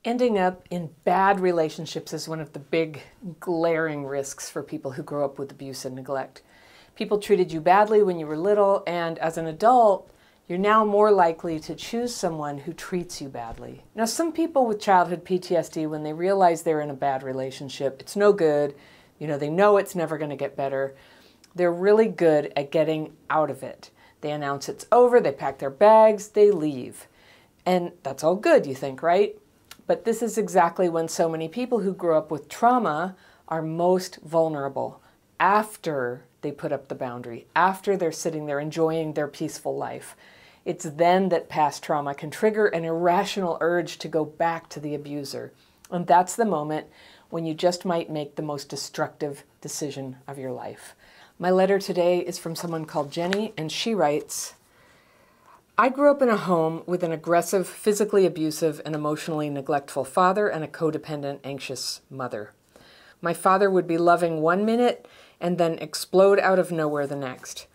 Ending up in bad relationships is one of the big glaring risks for people who grow up with abuse and neglect. People treated you badly when you were little, and as an adult, you're now more likely to choose someone who treats you badly. Now, some people with childhood PTSD, when they realize they're in a bad relationship, it's no good, they know it's never going to get better, they're really good at getting out of it. They announce it's over, they pack their bags, they leave. And that's all good, you think, right? But this is exactly when so many people who grow up with trauma are most vulnerable, after they put up the boundary, after they're sitting there enjoying their peaceful life. It's then that past trauma can trigger an irrational urge to go back to the abuser. And that's the moment when you just might make the most destructive decision of your life. My letter today is from someone called Jenny, and she writes, I grew up in a home with an aggressive, physically abusive, and emotionally neglectful father and a codependent, anxious mother. My father would be loving one minute and then explode out of nowhere the next.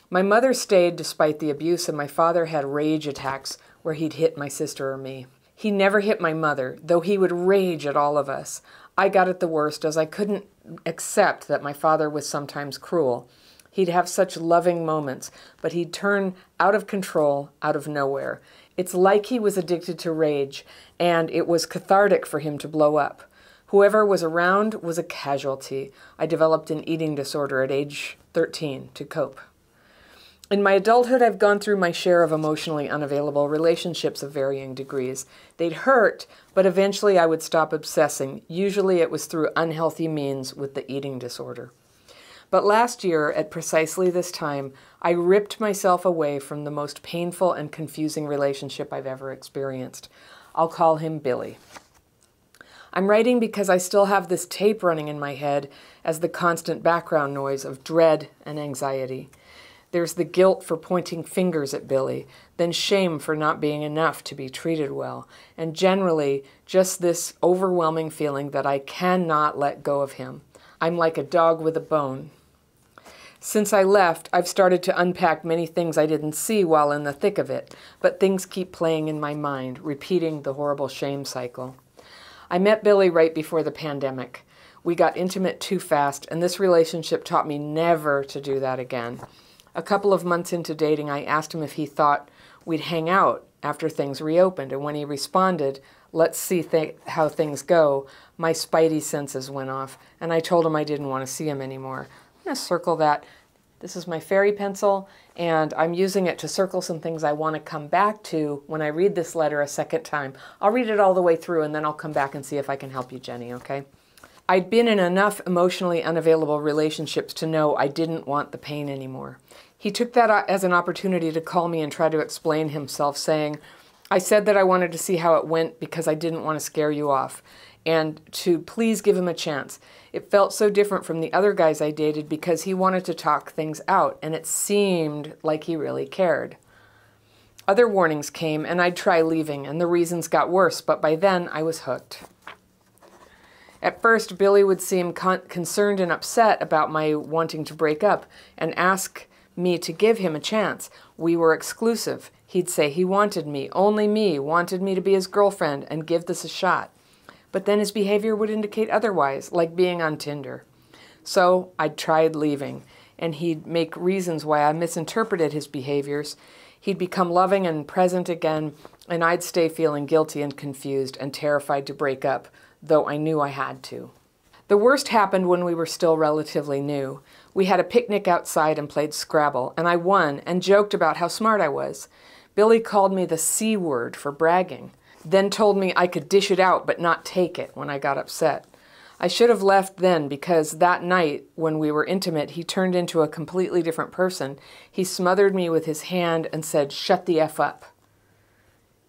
My mother stayed despite the abuse, and my father had rage attacks where he'd hit my sister or me. He never hit my mother, though he would rage at all of us. I got it the worst, as I couldn't accept that my father was sometimes cruel. He'd have such loving moments, but he'd turn out of control out of nowhere. It's like he was addicted to rage, and it was cathartic for him to blow up. Whoever was around was a casualty. I developed an eating disorder at age 13 to cope. In my adulthood, I've gone through my share of emotionally unavailable relationships of varying degrees. They'd hurt, but eventually I would stop obsessing. Usually it was through unhealthy means with the eating disorder. But last year, at precisely this time, I ripped myself away from the most painful and confusing relationship I've ever experienced. I'll call him Billy. I'm writing because I still have this tape running in my head as the constant background noise of dread and anxiety. There's the guilt for pointing fingers at Billy, then shame for not being enough to be treated well, and generally just this overwhelming feeling that I cannot let go of him. I'm like a dog with a bone. Since I left, I've started to unpack many things I didn't see while in the thick of it, but things keep playing in my mind, repeating the horrible shame cycle. I met Billy right before the pandemic. We got intimate too fast, and this relationship taught me never to do that again. A couple of months into dating, I asked him if he thought we'd hang out after things reopened, and when he responded, let's see how things go, my spidey senses went off, and I told him I didn't want to see him anymore. I'm going to circle that. This is my fairy pencil, and I'm using it to circle some things I want to come back to when I read this letter a second time. I'll read it all the way through, and then I'll come back and see if I can help you, Jenny, okay? I'd been in enough emotionally unavailable relationships to know I didn't want the pain anymore. He took that as an opportunity to call me and try to explain himself, saying, I said that I wanted to see how it went because I didn't want to scare you off, and to please give him a chance. It felt so different from the other guys I dated because he wanted to talk things out, and it seemed like he really cared. Other warnings came, and I'd try leaving, and the reasons got worse, but by then I was hooked. At first, Billy would seem concerned and upset about my wanting to break up and ask me to give him a chance. We were exclusive. He'd say he wanted me, only me, wanted me to be his girlfriend and give this a shot. But then his behavior would indicate otherwise, like being on Tinder. So I tried leaving, and he'd make reasons why I misinterpreted his behaviors. He'd become loving and present again, and I'd stay feeling guilty and confused and terrified to break up, though I knew I had to. The worst happened when we were still relatively new. We had a picnic outside and played Scrabble, and I won and joked about how smart I was. Billy called me the C word for bragging, then told me I could dish it out but not take it when I got upset. I should have left then because that night when we were intimate, he turned into a completely different person. He smothered me with his hand and said, "Shut the F up."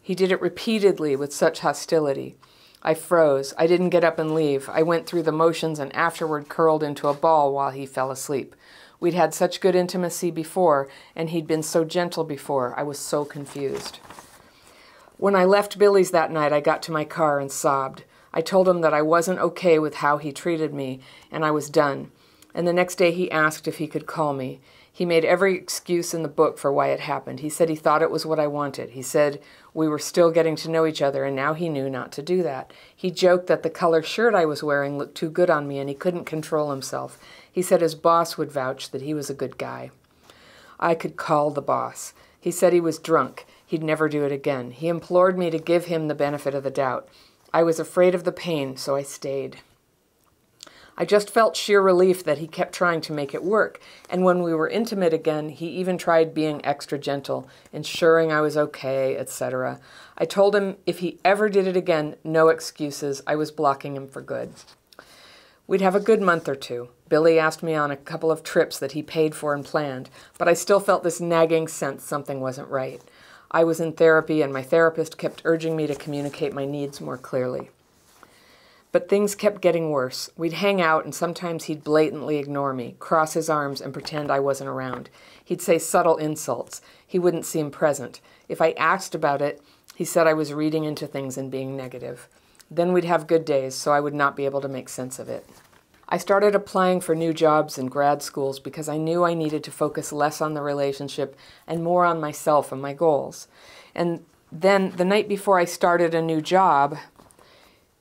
He did it repeatedly with such hostility. I froze. I didn't get up and leave. I went through the motions and afterward curled into a ball while he fell asleep. We'd had such good intimacy before, and he'd been so gentle before. I was so confused. When I left Billy's that night, I got to my car and sobbed. I told him that I wasn't okay with how he treated me, and I was done. And the next day he asked if he could call me. He made every excuse in the book for why it happened. He said he thought it was what I wanted. He said we were still getting to know each other, and now he knew not to do that. He joked that the color shirt I was wearing looked too good on me, and he couldn't control himself. He said his boss would vouch that he was a good guy. I could call the boss. He said he was drunk. He'd never do it again. He implored me to give him the benefit of the doubt. I was afraid of the pain, so I stayed. I just felt sheer relief that he kept trying to make it work, and when we were intimate again, he even tried being extra gentle, ensuring I was okay, etc. I told him if he ever did it again, no excuses, I was blocking him for good. We'd have a good month or two. Billy asked me on a couple of trips that he paid for and planned, but I still felt this nagging sense something wasn't right. I was in therapy, and my therapist kept urging me to communicate my needs more clearly. But things kept getting worse. We'd hang out, and sometimes he'd blatantly ignore me, cross his arms, and pretend I wasn't around. He'd say subtle insults. He wouldn't seem present. If I asked about it, he said I was reading into things and being negative. Then we'd have good days, so I would not be able to make sense of it. I started applying for new jobs in grad schools because I knew I needed to focus less on the relationship and more on myself and my goals. And then, the night before I started a new job,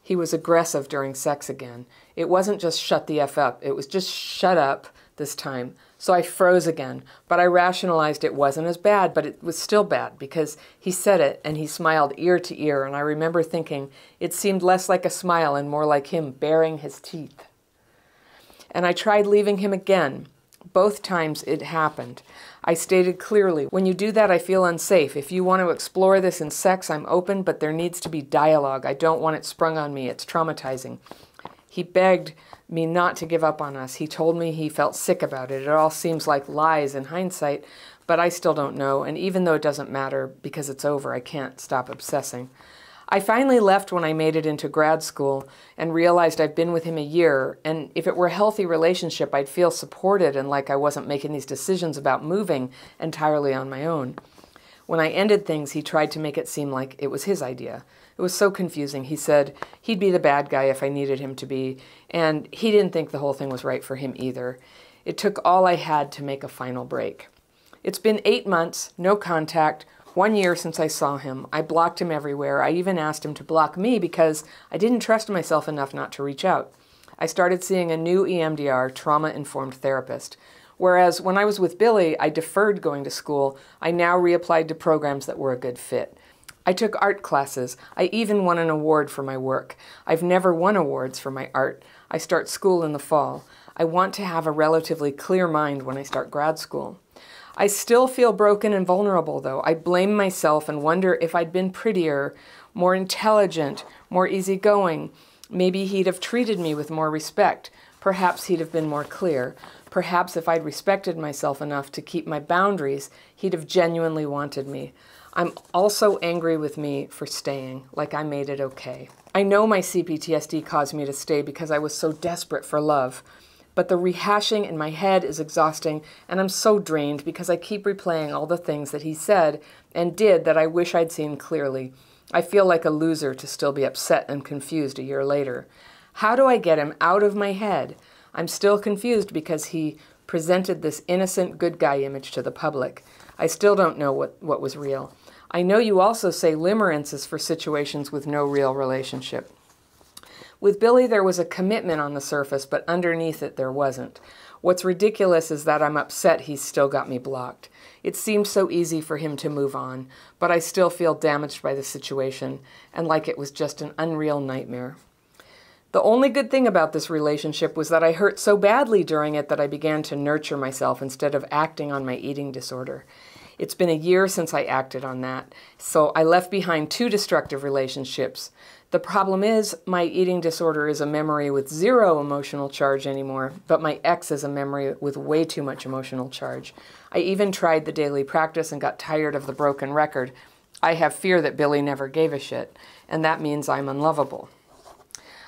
he was aggressive during sex again. It wasn't just shut the F up. It was just shut up this time. So I froze again. But I rationalized it wasn't as bad, but it was still bad because he said it and he smiled ear to ear. And I remember thinking it seemed less like a smile and more like him baring his teeth. And I tried leaving him again. Both times it happened. I stated clearly, when you do that, I feel unsafe. If you want to explore this in sex, I'm open, but there needs to be dialogue. I don't want it sprung on me. It's traumatizing. He begged me not to give up on us. He told me he felt sick about it. It all seems like lies in hindsight, but I still don't know. And even though it doesn't matter because it's over, I can't stop obsessing. I finally left when I made it into grad school and realized I've been with him a year, and if it were a healthy relationship, I'd feel supported and like I wasn't making these decisions about moving entirely on my own. When I ended things, he tried to make it seem like it was his idea. It was so confusing. He said he'd be the bad guy if I needed him to be, and he didn't think the whole thing was right for him either. It took all I had to make a final break. It's been 8 months, no contact, 1 year since I saw him. I blocked him everywhere. I even asked him to block me because I didn't trust myself enough not to reach out. I started seeing a new EMDR, trauma-informed therapist. Whereas when I was with Billy, I deferred going to school, I now reapplied to programs that were a good fit. I took art classes. I even won an award for my work. I've never won awards for my art. I start school in the fall. I want to have a relatively clear mind when I start grad school. I still feel broken and vulnerable, though. I blame myself and wonder if I'd been prettier, more intelligent, more easygoing. Maybe he'd have treated me with more respect. Perhaps he'd have been more clear. Perhaps if I'd respected myself enough to keep my boundaries, he'd have genuinely wanted me. I'm also angry with me for staying, like I made it okay. I know my CPTSD caused me to stay because I was so desperate for love. But the rehashing in my head is exhausting, and I'm so drained because I keep replaying all the things that he said and did that I wish I'd seen clearly. I feel like a loser to still be upset and confused a year later. How do I get him out of my head? I'm still confused because he presented this innocent good guy image to the public. I still don't know what was real. I know you also say limerence is for situations with no real relationship. With Billy, there was a commitment on the surface, but underneath it, there wasn't. What's ridiculous is that I'm upset he's still got me blocked. It seemed so easy for him to move on, but I still feel damaged by the situation and like it was just an unreal nightmare. The only good thing about this relationship was that I hurt so badly during it that I began to nurture myself instead of acting on my eating disorder. It's been a year since I acted on that, so I left behind 2 destructive relationships. The problem is, my eating disorder is a memory with 0 emotional charge anymore, but my ex is a memory with way too much emotional charge. I even tried the daily practice and got tired of the broken record. I have fear that Billy never gave a shit, and that means I'm unlovable.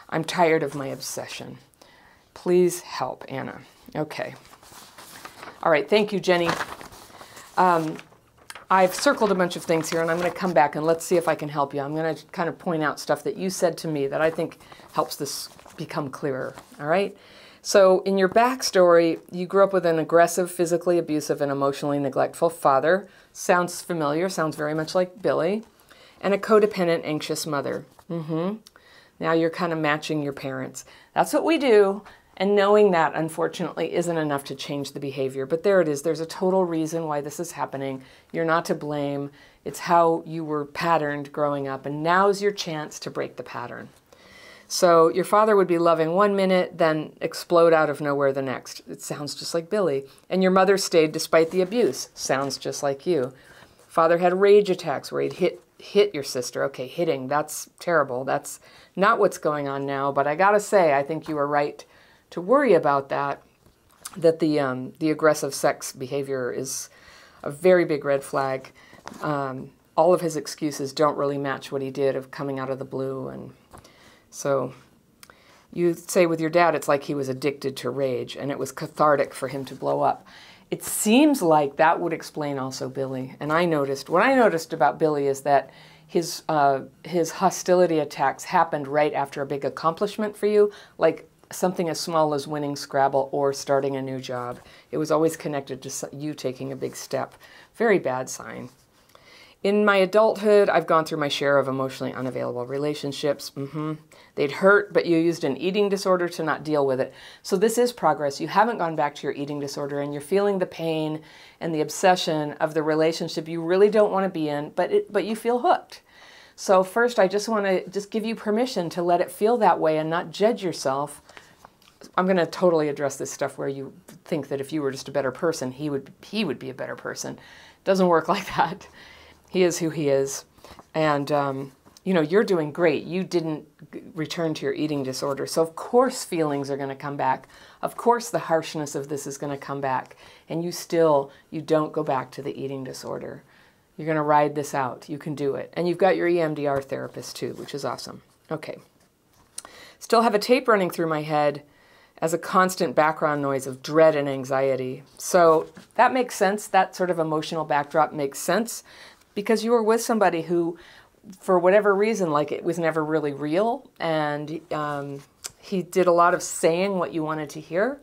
I'm tired of my obsession. Please help, Anna. Okay. All right, thank you, Jenny. I've circled a bunch of things here, and I'm going to come back and let's see if I can help you. I'm going to kind of point out stuff that you said to me that I think helps this become clearer, all right? So in your backstory, you grew up with an aggressive, physically abusive, and emotionally neglectful father. Sounds familiar, sounds very much like Billy. And a codependent, anxious mother. Now you're kind of matching your parents. That's what we do. And knowing that, unfortunately, isn't enough to change the behavior. But there it is. There's a total reason why this is happening. You're not to blame. It's how you were patterned growing up. And now's your chance to break the pattern. So your father would be loving one minute, then explode out of nowhere the next. It sounds just like Billy. And your mother stayed despite the abuse. Sounds just like you. Father had rage attacks where he'd hit your sister. Okay, hitting, that's terrible. That's not what's going on now. But I gotta say, I think you were right to worry about that the aggressive sex behavior is a very big red flag. All of his excuses don't really match what he did of coming out of the blue. And so you say with your dad, it's like he was addicted to rage and it was cathartic for him to blow up. It seems like that would explain also Billy. And what I noticed about Billy is that his hostility attacks happened right after a big accomplishment for you, like something as small as winning Scrabble or starting a new job. It was always connected to you taking a big step. Very bad sign. In my adulthood, I've gone through my share of emotionally unavailable relationships. They'd hurt, but you used an eating disorder to not deal with it. So this is progress. You haven't gone back to your eating disorder, and you're feeling the pain and the obsession of the relationship you really don't want to be in, but you feel hooked. So first, I just want to give you permission to let it feel that way and not judge yourself. I'm going to totally address this stuff where you think that if you were just a better person, he would be a better person. It doesn't work like that. He is who he is. And, you know, you're doing great. You didn't return to your eating disorder. So, of course, feelings are going to come back. Of course, the harshness of this is going to come back. And you don't go back to the eating disorder. You're going to ride this out. You can do it. And you've got your EMDR therapist, too, which is awesome. Okay. Still have a tape running through my head as a constant background noise of dread and anxiety. So that makes sense. That sort of emotional backdrop makes sense because you were with somebody who, for whatever reason, like it was never really real. And he did a lot of saying what you wanted to hear,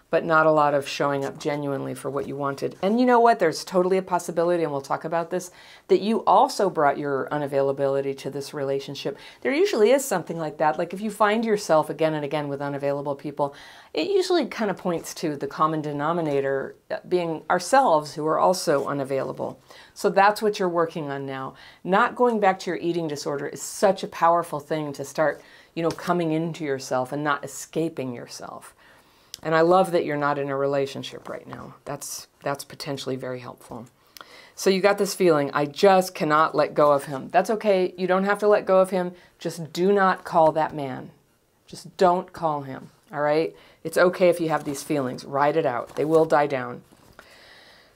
but not a lot of showing up genuinely for what you wanted. And you know what? There's totally a possibility, and we'll talk about this, that you also brought your unavailability to this relationship. There usually is something like that. Like if you find yourself again and again with unavailable people, it usually kind of points to the common denominator being ourselves who are also unavailable. So that's what you're working on now. Not going back to your eating disorder is such a powerful thing to start, you know, coming into yourself and not escaping yourself. And I love that you're not in a relationship right now. That's potentially very helpful. So you got this feeling, I just cannot let go of him. That's okay. You don't have to let go of him. Just do not call that man. Just don't call him, all right? It's okay if you have these feelings. Ride it out. They will die down.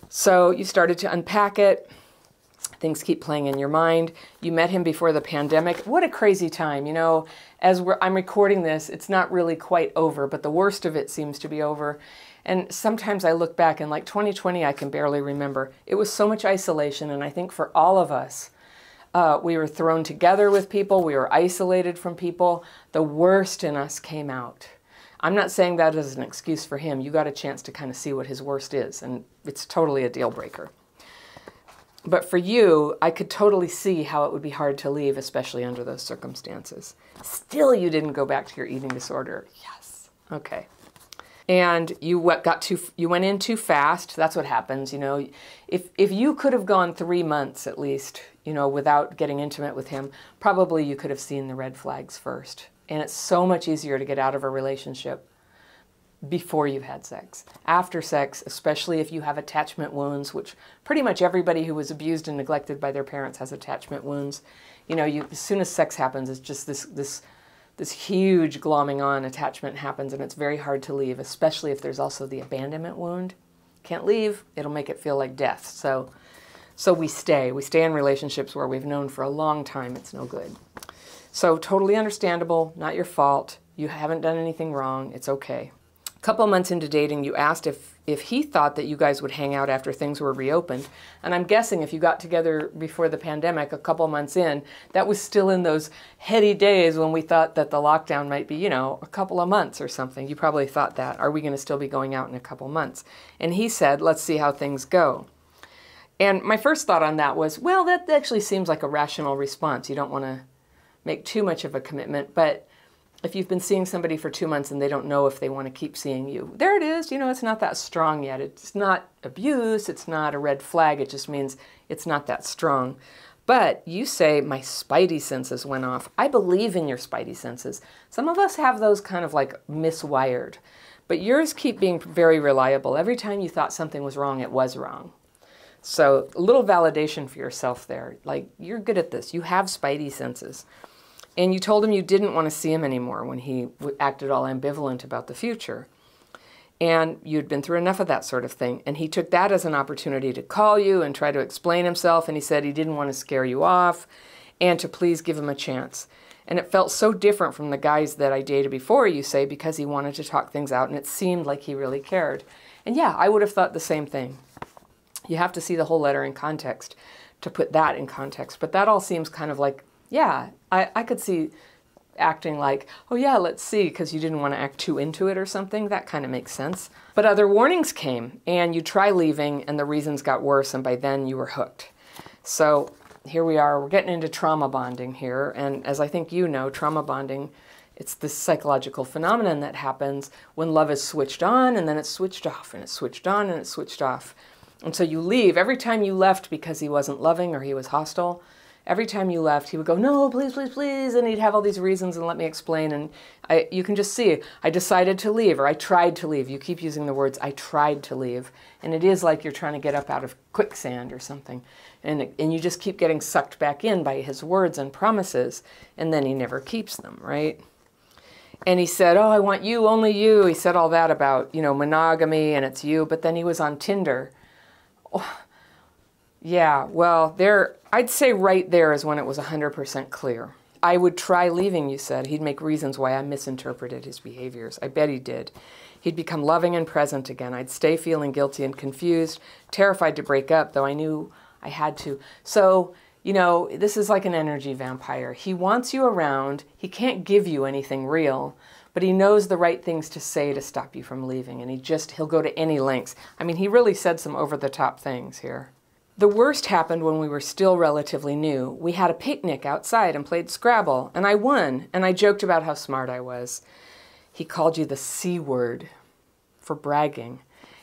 So you started to unpack it. Things keep playing in your mind. You met him before the pandemic. What a crazy time. You know, as I'm recording this, it's not really quite over, but the worst of it seems to be over. And sometimes I look back and like 2020, I can barely remember. It was so much isolation. And I think for all of us, we were thrown together with people. We were isolated from people. The worst in us came out. I'm not saying that as an excuse for him. You got a chance to kind of see what his worst is. And it's totally a deal breaker. But for you, I could totally see how it would be hard to leave, especially under those circumstances. Still, you didn't go back to your eating disorder. Yes. Okay. And you went in too fast. That's what happens. You know, if you could have gone 3 months at least, you know, without getting intimate with him, probably you could have seen the red flags first. And it's so much easier to get out of a relationship before you've had sex. After sex, especially if you have attachment wounds, which pretty much everybody who was abused and neglected by their parents has attachment wounds. You know, as soon as sex happens, it's just this huge glomming on attachment happens, and it's very hard to leave, especially if there's also the abandonment wound. Can't leave, it'll make it feel like death. So we stay in relationships where we've known for a long time it's no good. So totally understandable, not your fault. You haven't done anything wrong, it's okay. couple months into dating, you asked if he thought that you guys would hang out after things were reopened. And I'm guessing if you got together before the pandemic, a couple months in, that was still in those heady days when we thought that the lockdown might be, you know, a couple of months or something. You probably thought that. Are we going to still be going out in a couple months? And he said, let's see how things go. And my first thought on that was, well, that actually seems like a rational response. You don't want to make too much of a commitment, but if you've been seeing somebody for 2 months and they don't know if they want to keep seeing you, there it is. You know, it's not that strong yet. It's not abuse. It's not a red flag. It just means it's not that strong. But you say, my spidey senses went off. I believe in your spidey senses. Some of us have those kind of like miswired, but yours keep being very reliable. Every time you thought something was wrong, it was wrong. So a little validation for yourself there. Like, you're good at this. You have spidey senses. And you told him you didn't want to see him anymore when he acted all ambivalent about the future. And you'd been through enough of that sort of thing. And he took that as an opportunity to call you and try to explain himself. And he said he didn't want to scare you off and to please give him a chance. And it felt so different from the guys that I dated before, you say, because he wanted to talk things out. And it seemed like he really cared. And yeah, I would have thought the same thing. You have to see the whole letter in context to put that in context. But that all seems kind of like, yeah, I could see acting like, oh yeah, let's see, because you didn't want to act too into it or something. That kind of makes sense. But other warnings came, and you try leaving, and the reasons got worse, and by then you were hooked. So here we are. We're getting into trauma bonding here, and as I think you know, trauma bonding, it's this psychological phenomenon that happens when love is switched on, and then it's switched off, and it's switched on, and it's switched off. And so you leave. Every time you left because he wasn't loving or he was hostile, every time you left, he would go, no, please, please, please, and he'd have all these reasons and let me explain, and you can just see, I decided to leave, or I tried to leave. You keep using the words, I tried to leave, and it is like you're trying to get up out of quicksand or something, and you just keep getting sucked back in by his words and promises, and then he never keeps them, right? And he said, oh, I want you, only you. He said all that about, you know, monogamy, and it's you, but then he was on Tinder. Oh, yeah, well, I'd say right there is when it was 100% clear. I would try leaving, you said. He'd make reasons why I misinterpreted his behaviors. I bet he did. He'd become loving and present again. I'd stay feeling guilty and confused, terrified to break up, though I knew I had to. So, you know, this is like an energy vampire. He wants you around. He can't give you anything real, but he knows the right things to say to stop you from leaving, and he'll go to any lengths. I mean, he really said some over-the-top things here. The worst happened when we were still relatively new. We had a picnic outside and played Scrabble, and I won, and I joked about how smart I was. He called you the C word for bragging,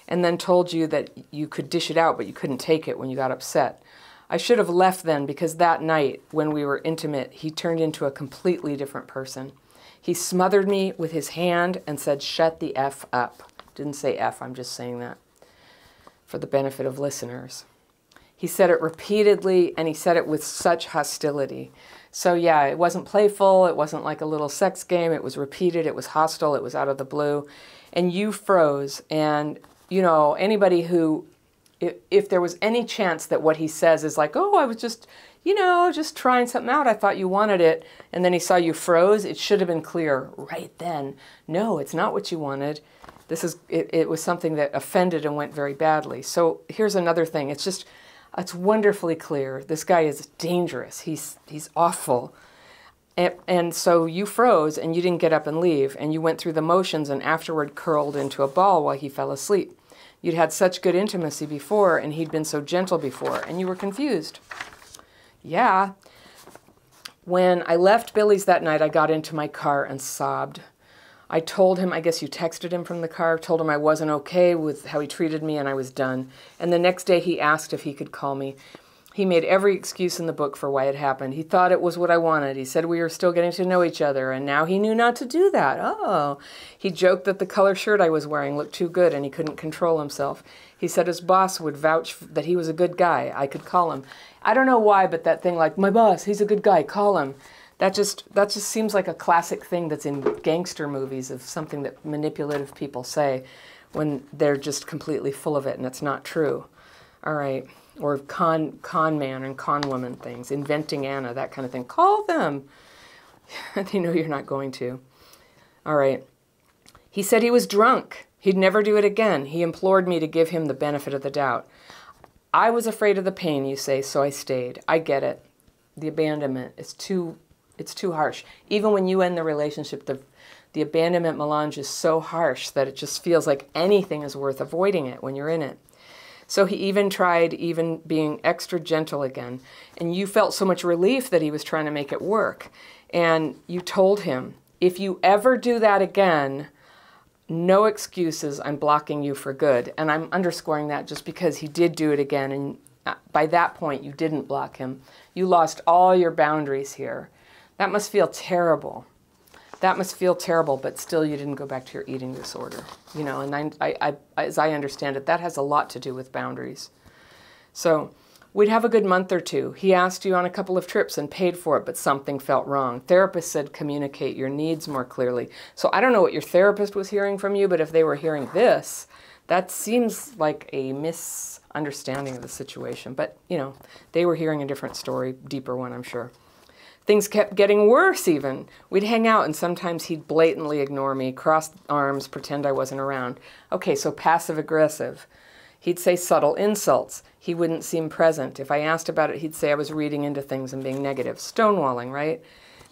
and then told you that you could dish it out, but you couldn't take it when you got upset. I should have left then, because that night, when we were intimate, he turned into a completely different person. He smothered me with his hand and said, shut the F up. Didn't say F, I'm just saying that for the benefit of listeners. He said it repeatedly, and he said it with such hostility. So yeah, it wasn't playful. It wasn't like a little sex game. It was repeated. It was hostile. It was out of the blue. And you froze. And, you know, anybody who, if there was any chance that what he says is like, oh, I was just, you know, just trying something out. I thought you wanted it. And then he saw you froze. It should have been clear right then. No, it's not what you wanted. It was something that offended and went very badly. So here's another thing. It's wonderfully clear. This guy is dangerous. He's awful. And so you froze and you didn't get up and leave, and you went through the motions and afterward curled into a ball while he fell asleep. You'd had such good intimacy before, and he'd been so gentle before, and you were confused. Yeah. When I left Billy's that night, I got into my car and sobbed. I told him, I guess you texted him from the car, told him I wasn't okay with how he treated me and I was done. And the next day he asked if he could call me. He made every excuse in the book for why it happened. He thought it was what I wanted. He said we were still getting to know each other, and now he knew not to do that. Oh. He joked that the color shirt I was wearing looked too good and he couldn't control himself. He said his boss would vouch that he was a good guy. I could call him. I don't know why, but that thing like, my boss, he's a good guy, call him. That just seems like a classic thing that's in gangster movies of something that manipulative people say when they're just completely full of it and it's not true. All right. Or con man and con woman things, inventing Anna, that kind of thing. Call them. They know you're not going to. All right. He said he was drunk. He'd never do it again. He implored me to give him the benefit of the doubt. I was afraid of the pain, you say, so I stayed. I get it. The abandonment is it's too harsh. Even when you end the relationship, the abandonment melange is so harsh that it just feels like anything is worth avoiding it when you're in it. So he even tried being extra gentle again. And you felt so much relief that he was trying to make it work. And you told him, if you ever do that again, no excuses, I'm blocking you for good. And I'm underscoring that just because he did do it again. And by that point, you didn't block him. You lost all your boundaries here. That must feel terrible. That must feel terrible, but still you didn't go back to your eating disorder. You know, and as I understand it, that has a lot to do with boundaries. So we'd have a good month or two. He asked you on a couple of trips and paid for it, but something felt wrong. Therapist said communicate your needs more clearly. So I don't know what your therapist was hearing from you, but if they were hearing this, that seems like a misunderstanding of the situation. But, you know, they were hearing a different story, deeper one, I'm sure. Things kept getting worse even. We'd hang out and sometimes he'd blatantly ignore me, cross arms, pretend I wasn't around. Okay, so passive aggressive. He'd say subtle insults. He wouldn't seem present. If I asked about it, he'd say I was reading into things and being negative. Stonewalling, right?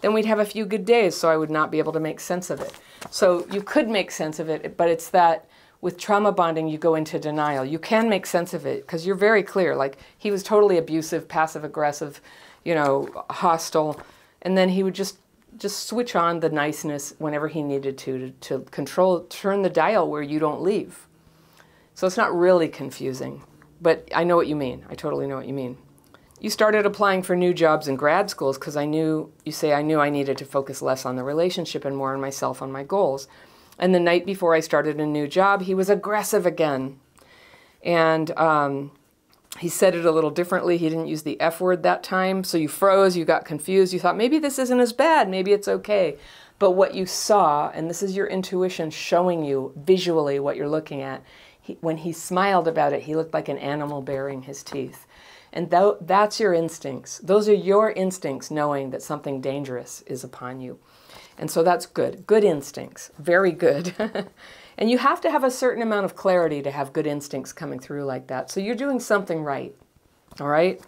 Then we'd have a few good days, so I would not be able to make sense of it. So you could make sense of it, but it's that with trauma bonding, you go into denial. You can make sense of it because you're very clear. Like, he was totally abusive, passive aggressive, you know, hostile, and then he would just switch on the niceness whenever he needed to control, turn the dial where you don't leave. So it's not really confusing, but I know what you mean. I totally know what you mean. You started applying for new jobs in grad schools because I knew I needed to focus less on the relationship and more on myself, on my goals. And the night before I started a new job, he was aggressive again. And he said it a little differently. He didn't use the F word that time. So you froze, you got confused. You thought, maybe this isn't as bad. Maybe it's okay. But what you saw, and this is your intuition showing you visually what you're looking at, when he smiled about it, he looked like an animal baring his teeth. And that's your instincts. Those are your instincts knowing that something dangerous is upon you. And so that's good. Good instincts. Very good. And you have to have a certain amount of clarity to have good instincts coming through like that. So you're doing something right. All right?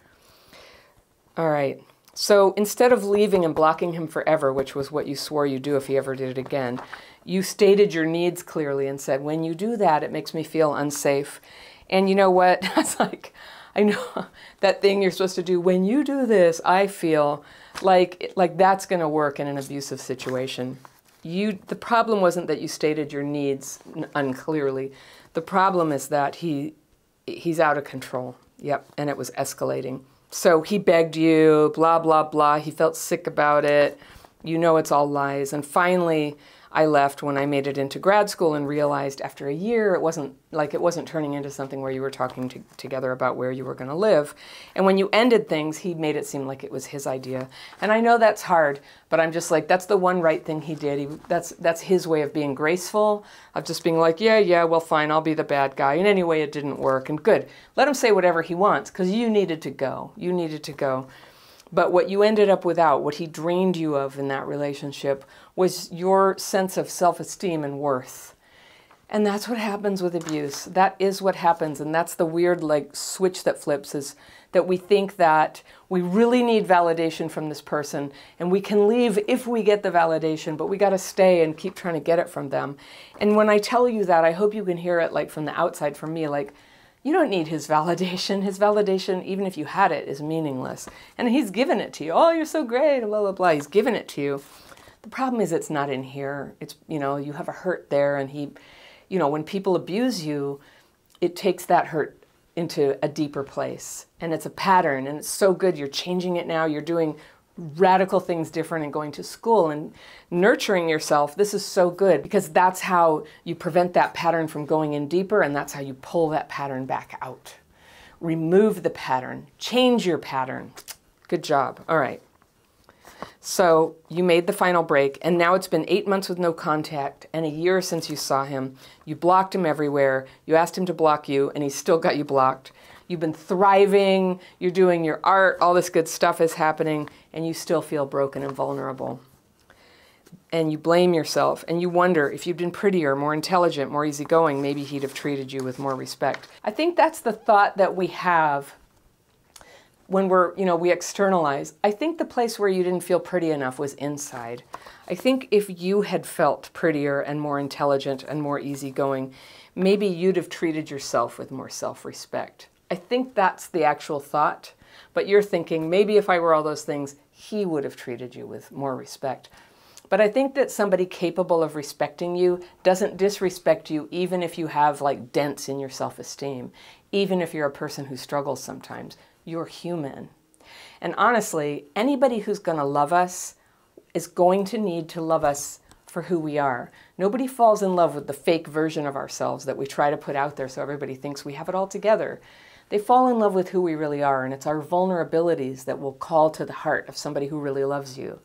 All right. So instead of leaving and blocking him forever, which was what you swore you'd do if he ever did it again, you stated your needs clearly and said, when you do that, it makes me feel unsafe. And you know what? That's like, I know that thing you're supposed to do. When you do this, I feel like that's going to work in an abusive situation. The problem wasn't that you stated your needs unclearly. The problem is that he's out of control. Yep, and it was escalating. So he begged you, blah, blah, blah. He felt sick about it. You know it's all lies. And finally, I left when I made it into grad school and realized after a year it wasn't turning into something where you were talking together about where you were going to live. And when you ended things, he made it seem like it was his idea. And I know that's hard, but I'm just like, that's the one right thing he did. That's his way of being graceful, of just being like, yeah, well, fine, I'll be the bad guy. And anyway, it didn't work. And good. Let him say whatever he wants because you needed to go. You needed to go. But what you ended up without, what he drained you of in that relationship, was your sense of self-esteem and worth. And that's what happens with abuse. That is what happens. And that's the weird switch that flips, is that we think that we really need validation from this person and we can leave if we get the validation, but we got to stay and keep trying to get it from them. And when I tell you that, I hope you can hear it from the outside from me, you don't need his validation. His validation, even if you had it, is meaningless. And he's given it to you. Oh, you're so great, blah, blah, blah. He's given it to you. The problem is it's not in here. It's, you have a hurt there. And when people abuse you, it takes that hurt into a deeper place. And it's a pattern. And it's so good. You're changing it now. You're doing radical things different and going to school and nurturing yourself. This is so good because that's how you prevent that pattern from going in deeper, and that's how you pull that pattern back out. Remove the pattern. Change your pattern. Good job. All right. So you made the final break, and now it's been 8 months with no contact and a year since you saw him. You blocked him everywhere. You asked him to block you, and he still got you blocked. You've been thriving, you're doing your art, all this good stuff is happening, and you still feel broken and vulnerable. and you blame yourself, and you wonder if you'd been prettier, more intelligent, more easygoing, maybe he'd have treated you with more respect. I think that's the thought that we have when we externalize. I think the place where you didn't feel pretty enough was inside. I think if you had felt prettier and more intelligent and more easygoing, maybe you'd have treated yourself with more self-respect. I think that's the actual thought, but you're thinking, maybe if I were all those things, he would have treated you with more respect. But I think that somebody capable of respecting you doesn't disrespect you even if you have like dents in your self-esteem, even if you're a person who struggles sometimes. You're human. And honestly, anybody who's going to love us is going to need to love us for who we are. Nobody falls in love with the fake version of ourselves that we try to put out there so everybody thinks we have it all together. They fall in love with who we really are, and it's our vulnerabilities that will call to the heart of somebody who really loves you.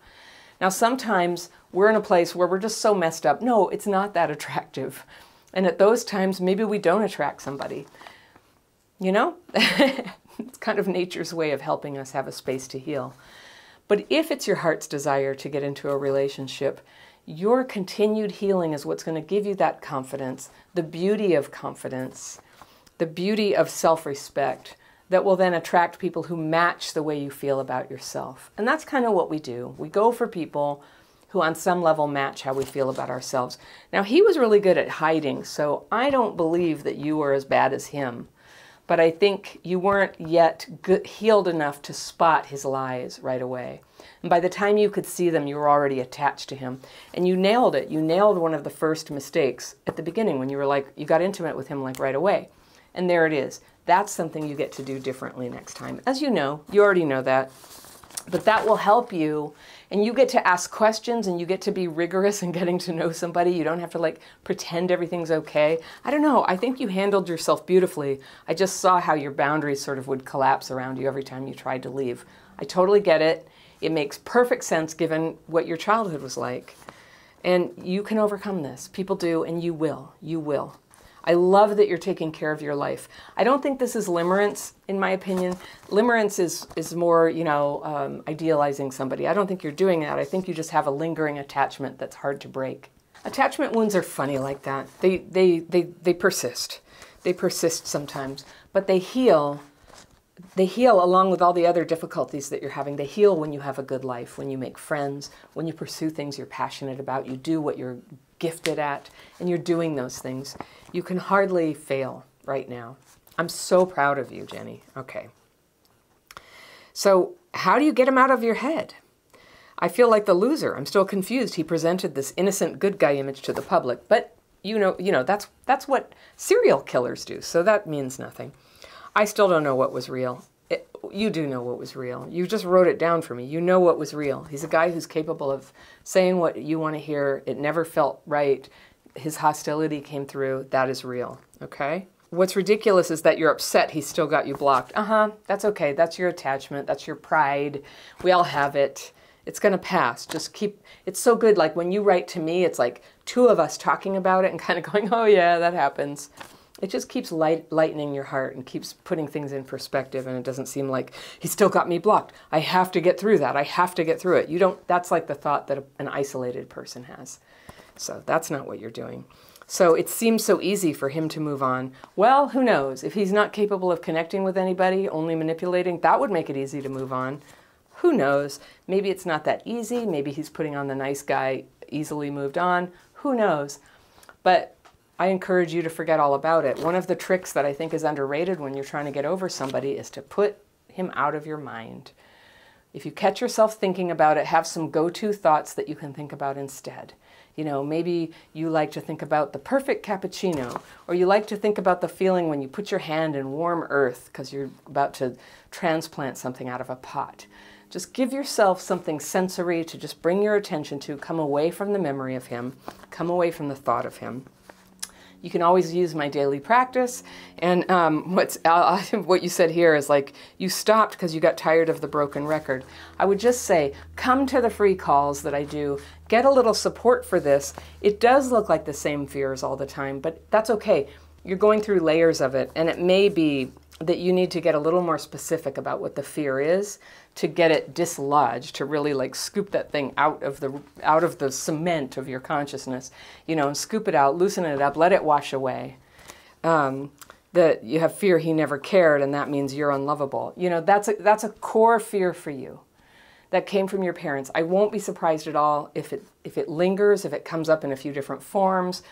Now, sometimes we're in a place where we're just so messed up. No, it's not that attractive. And at those times, maybe we don't attract somebody. You know? It's kind of nature's way of helping us have a space to heal. But if it's your heart's desire to get into a relationship, your continued healing is what's going to give you that confidence, the beauty of confidence, the beauty of self-respect that will then attract people who match the way you feel about yourself. And that's kind of what we do. We go for people who on some level match how we feel about ourselves. Now, he was really good at hiding, so I don't believe that you were as bad as him. But I think you weren't yet healed enough to spot his lies right away. And by the time you could see them, you were already attached to him. And you nailed it. You nailed one of the first mistakes at the beginning when you were like, you got intimate with him like right away. And there it is. That's something you get to do differently next time. As you know, you already know that. But that will help you. And you get to ask questions and you get to be rigorous in getting to know somebody. You don't have to like pretend everything's okay. I don't know. I think you handled yourself beautifully. I just saw how your boundaries sort of would collapse around you every time you tried to leave. I totally get it. It makes perfect sense given what your childhood was like. And you can overcome this. People do, and you will. You will. I love that you're taking care of your life. I don't think this is limerence, in my opinion. Limerence is more, idealizing somebody. I don't think you're doing that. I think you just have a lingering attachment that's hard to break. Attachment wounds are funny like that. They persist. They persist sometimes, but they heal. They heal along with all the other difficulties that you're having. They heal when you have a good life, when you make friends, when you pursue things you're passionate about, you do what you're gifted at, and you're doing those things. You can hardly fail right now. I'm so proud of you, Jenny. Okay. So how do you get him out of your head? I feel like the loser. I'm still confused. He presented this innocent good guy image to the public, but you know that's what serial killers do, so that means nothing. I still don't know what was real. You do know what was real. You just wrote it down for me. You know what was real. He's a guy who's capable of saying what you want to hear. It never felt right. His hostility came through. That is real. Okay? What's ridiculous is that you're upset he's still got you blocked. That's okay. That's your attachment. That's your pride. We all have it. It's going to pass. Just keep, it's so good. Like when you write to me, it's like two of us talking about it and kind of going, oh yeah, that happens. It just keeps lightening your heart and keeps putting things in perspective, and it doesn't seem like he still got me blocked. I have to get through that. I have to get through it. You don't, that's like the thought that an isolated person has. So that's not what you're doing. So it seems so easy for him to move on. Well, who knows? If he's not capable of connecting with anybody, only manipulating, that would make it easy to move on. Who knows? Maybe it's not that easy. Maybe he's putting on the nice guy, easily moved on. Who knows? But I encourage you to forget all about it. One of the tricks that I think is underrated when you're trying to get over somebody is to put him out of your mind. If you catch yourself thinking about it, have some go-to thoughts that you can think about instead. You know, maybe you like to think about the perfect cappuccino, or you like to think about the feeling when you put your hand in warm earth because you're about to transplant something out of a pot. Just give yourself something sensory to just bring your attention to, come away from the memory of him, come away from the thought of him. You can always use my daily practice. And what you said here is like, you stopped because you got tired of the broken record. I would just say, come to the free calls that I do. Get a little support for this. It does look like the same fears all the time, but that's okay. you're going through layers of it, and it may be that you need to get a little more specific about what the fear is to get it dislodged, to really like scoop that thing out of the cement of your consciousness, you know, and scoop it out, loosen it up, let it wash away. That you have fear he never cared, and that means you're unlovable. You know, that's a core fear for you that came from your parents. I won't be surprised at all if it lingers, if it comes up in a few different forms,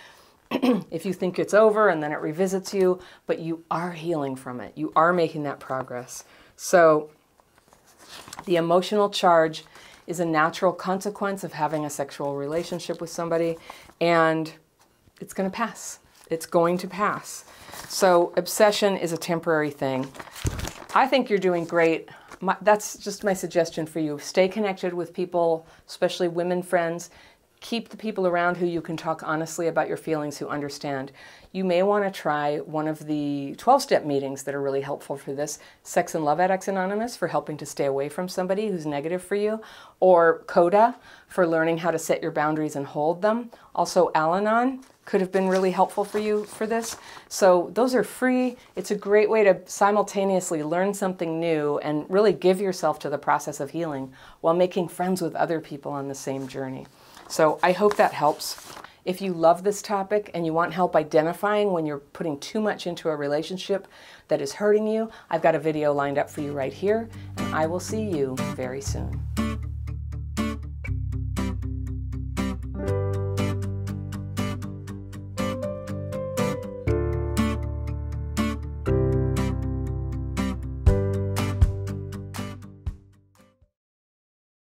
if you think it's over and then it revisits you, but you are healing from it. You are making that progress. So the emotional charge is a natural consequence of having a sexual relationship with somebody, and it's going to pass. It's going to pass. So obsession is a temporary thing. I think you're doing great. That's just my suggestion for you. Stay connected with people, especially women friends. Keep the people around who you can talk honestly about your feelings, who understand. You may want to try one of the 12-step meetings that are really helpful for this. Sex and Love Addicts Anonymous for helping to stay away from somebody who's negative for you, or CODA for learning how to set your boundaries and hold them. Also, Al-Anon could have been really helpful for you for this. So those are free. It's a great way to simultaneously learn something new and really give yourself to the process of healing while making friends with other people on the same journey. So I hope that helps. If you love this topic and you want help identifying when you're putting too much into a relationship that is hurting you, I've got a video lined up for you right here, and I will see you very soon.